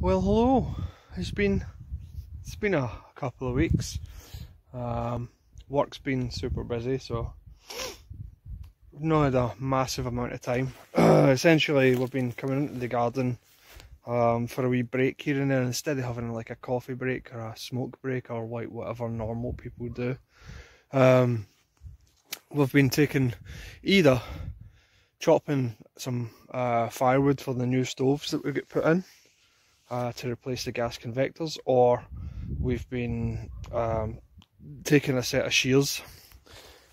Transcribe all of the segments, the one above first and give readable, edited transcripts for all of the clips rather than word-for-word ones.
Well, hello. It's been a couple of weeks. Work's been super busy, so we've not had a massive amount of time. Essentially, we've been coming into the garden for a wee break here and there. Instead of having like a coffee break or a smoke break or like whatever normal people do, we've been taking either chopping some firewood for the new stoves that we get put in to replace the gas convectors, or we've been taking a set of shears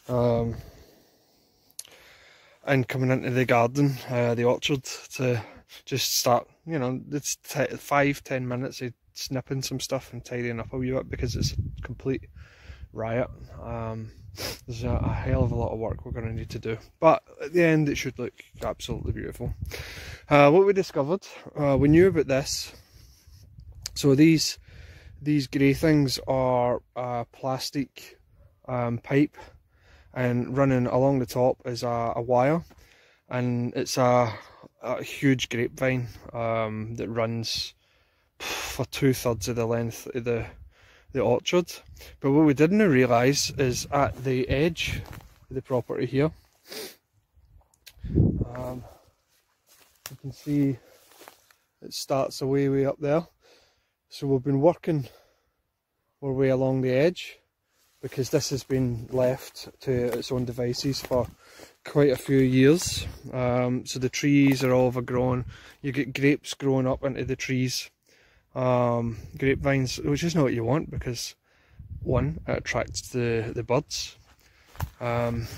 and coming into the garden, the orchard, to just start, you know, it's 5-10 minutes of snipping some stuff and tidying up a wee bit because it's a complete riot. There's a hell of a lot of work we're going to need to do, but at the end it should look absolutely beautiful. What we discovered, we knew about this. So these grey things are plastic pipe, and running along the top is a wire, and it's a huge grapevine that runs for 2/3 of the length of the orchard. But what we didn't realise is at the edge of the property here, you can see it starts way up there. So we've been working our way along the edge because this has been left to its own devices for quite a few years. So the trees are all overgrown. You get grapes growing up into the trees, grapevines, which is not what you want because one, it attracts the birds, and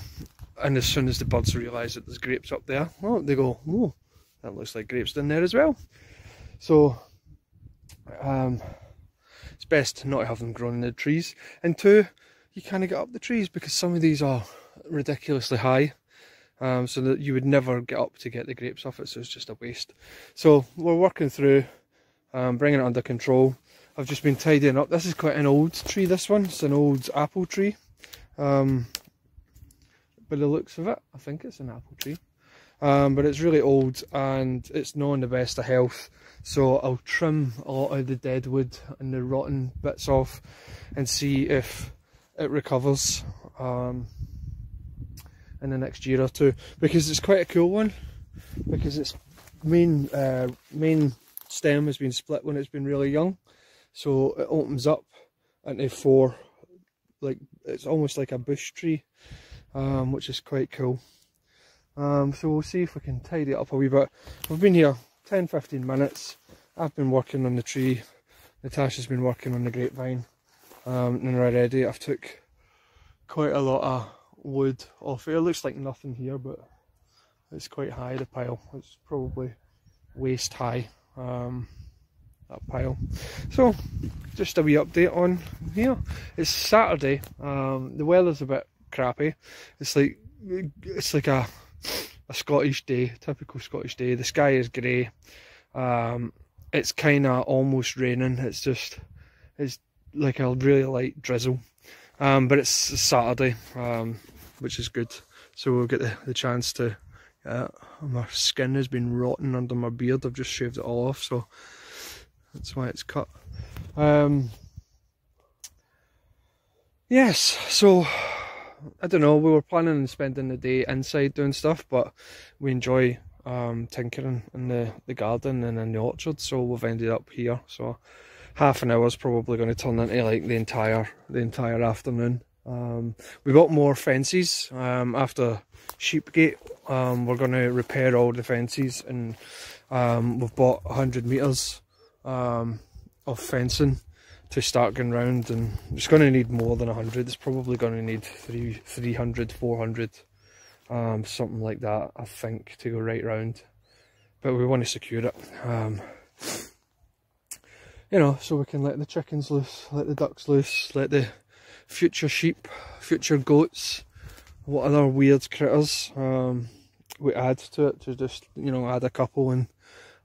as soon as the birds realise that there's grapes up there, well, they go, oh, that looks like grapes down there as well. So it's best not to have them growing in the trees. And two, you kind of get up the trees because some of these are ridiculously high, so that you would never get up to get the grapes off it, so it's just a waste. So we're working through bringing it under control. I've just been tidying up. This is quite an old tree, this one. It's an old apple tree. By the looks of it, I think it's an apple tree. But it's really old and it's not in the best of health, so I'll trim a lot of the dead wood and the rotten bits off and see if it recovers in the next year or two, because it's quite a cool one, because its main stem has been split when it's been really young, so it opens up into four, like it's almost like a bush tree, which is quite cool. So we'll see if we can tidy it up a wee bit. We've been here 10-15 minutes. I've been working on the tree, Natasha's been working on the grapevine, and already I've took quite a lot of wood off it. It looks like nothing here, but it's quite high, the pile. It's probably waist high, that pile. So just a wee update on here. It's Saturday, the weather's a bit crappy. It's like a Scottish day, typical Scottish day. The sky is grey. It's kind of almost raining. It's like a really light drizzle. But it's Saturday, which is good. So we'll get the chance to. My skin has been rotting under my beard. I've just shaved it all off, so that's why it's cut. Yes, so I don't know, we were planning on spending the day inside doing stuff, but we enjoy tinkering in the garden and in the orchard, so we've ended up here. So half an hour is probably going to turn into like the entire afternoon. We bought more fences after Sheepgate. We're going to repair all the fences, and we've bought 100 metres of fencing to start going round, and it's going to need more than 100. It's probably going to need 300, 400, something like that, I think, to go right round. But we want to secure it, you know, so we can let the chickens loose, let the ducks loose, let the future sheep, future goats, what other weird critters we add to it, to just, you know, add a couple and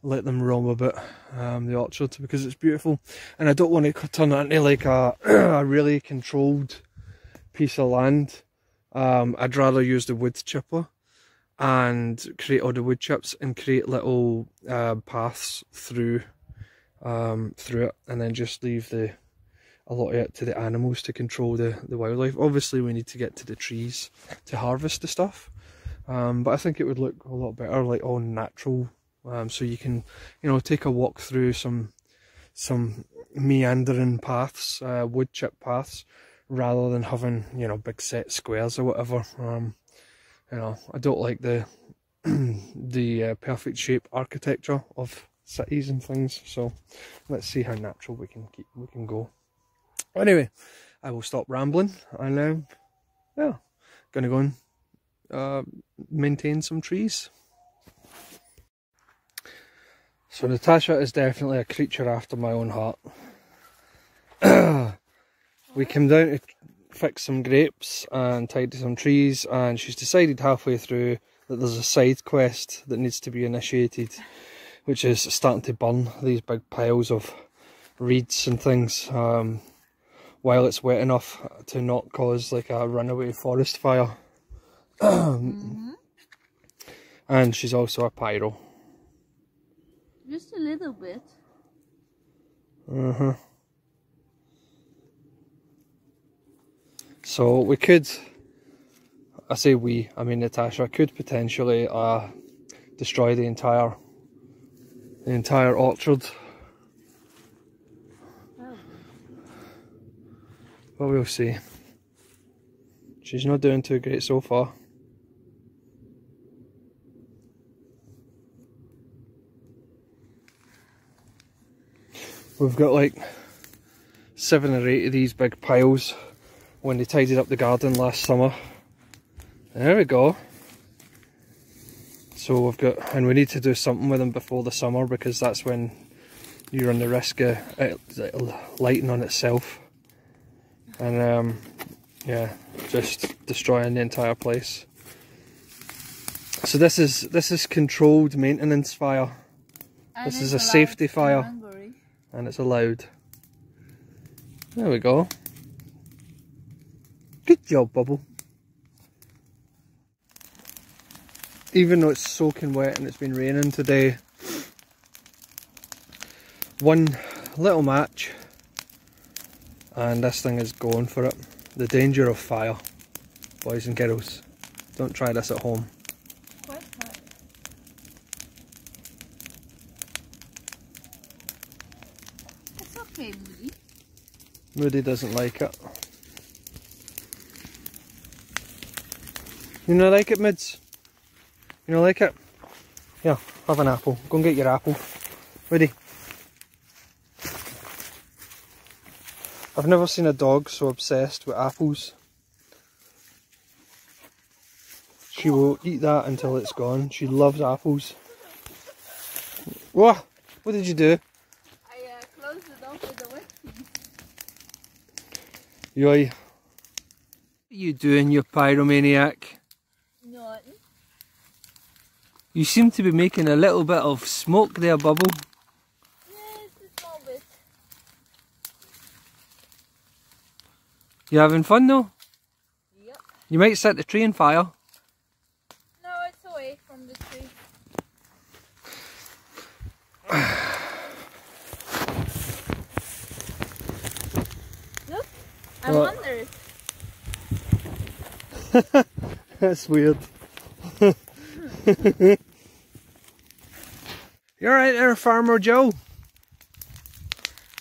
let them roam a bit the orchard, because it's beautiful. And I don't want to turn it into like a, a really controlled piece of land. I'd rather use the wood chipper and create all the wood chips and create little paths through through it, and then just leave a lot of it to the animals to control the wildlife. Obviously we need to get to the trees to harvest the stuff, but I think it would look a lot better like all natural, so you can, you know, take a walk through some meandering paths, wood chip paths, rather than having, you know, big set squares or whatever. You know, I don't like the the perfect shape architecture of cities and things, so let's see how natural we can go. Anyway, I will stop rambling, and yeah, gonna go and maintain some trees. So Natasha is definitely a creature after my own heart. We came down to fix some grapes and tidy some trees, and she's decided halfway through that there's a side quest that needs to be initiated, which is starting to burn these big piles of reeds and things while it's wet enough to not cause like a runaway forest fire. And she's also a pyro. Just a little bit. So we could, I say we, I mean Natasha, could potentially destroy the entire orchard. But we'll see. She's not doing too great so far. We've got like 7 or 8 of these big piles when they tidied up the garden last summer. There we go. So we've got, and we need to do something with them before the summer, because that's when you run the risk of it lighting on itself and yeah, just destroying the entire place. So this is controlled maintenance fire. And this is a safety fire, and it's allowed. There we go. Good job, Bubble. Even though it's soaking wet and it's been raining today, one little match and this thing is going for it. The danger of fire, boys and girls. Don't try this at home. Quite hot. It's okay, Moody. Moody doesn't like it. You not like it, Mids? You don't like it? Yeah, have an apple. Go and get your apple. Ready? I've never seen a dog so obsessed with apples. She will eat that until it's gone. She loves apples. What? What did you do? I closed it off with the wet piece. Yoy. What are you doing, you pyromaniac? Nothing. You seem to be making a little bit of smoke there, Bubble. Yes, a small bit. You having fun though? Yep. You might set the tree on fire. No, it's away from the tree. Look, I'm under it. That's weird. You alright there, Farmer Joe?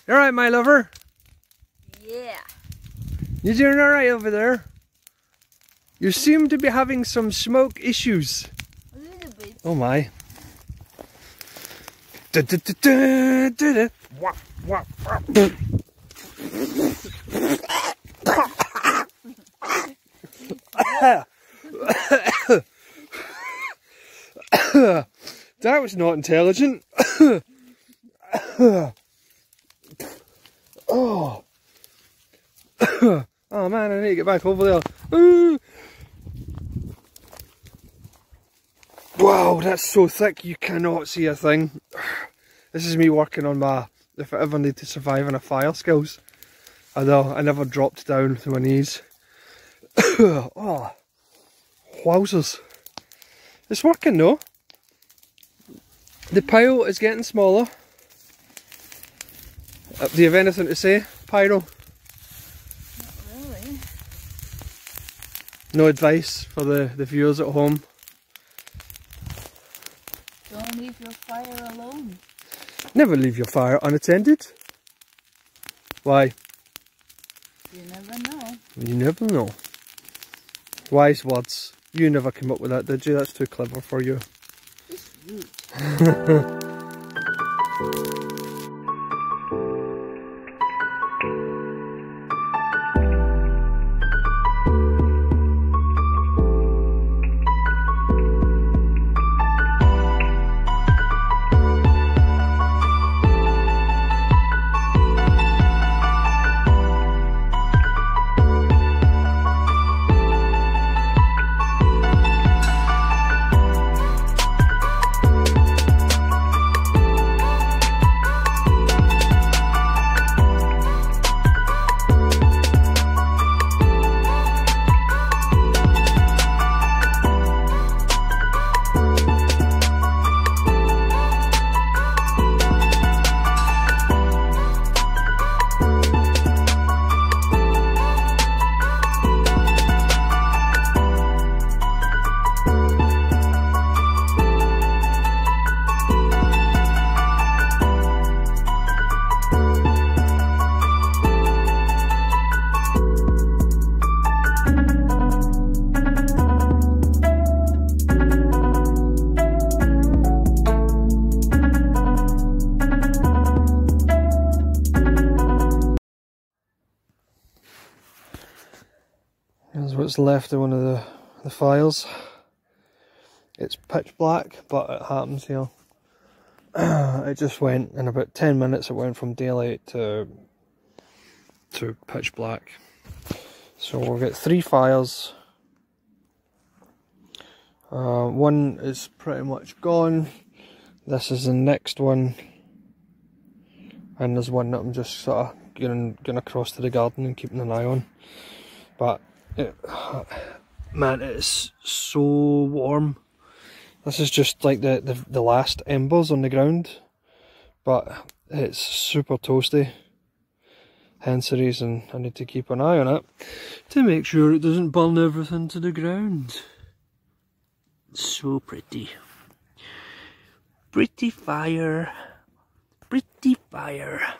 You alright, my lover? Yeah. You doing alright over there? You seem to be having some smoke issues. A little bit. Oh my. That was not intelligent. Oh. Oh man, I need to get back over there. Wow, that's so thick you cannot see a thing. This is me working on my, if I ever need to survive in a fire, skills. I know, I never dropped down to my knees. Oh, wowzers. It's working though. The pile is getting smaller. Do you have anything to say, Pyro? Not really. No advice for the viewers at home? Don't leave your fire alone. Never leave your fire unattended. Why? You never know. You never know. Wise words. You never came up with that, did you? That's too clever for you. It's rude. Here's what's left of one of the files. It's pitch black, but it happens here. It just went, in about 10 minutes it went from daylight to pitch black. So we'll get 3 fires. One is pretty much gone. This is the next one. And there's one that I'm just sort of going across to the garden and keeping an eye on. But man, it is so warm. This is just like the last embers on the ground, but it's super toasty. Hence the reason I need to keep an eye on it to make sure it doesn't burn everything to the ground. So pretty. Pretty fire. Pretty fire.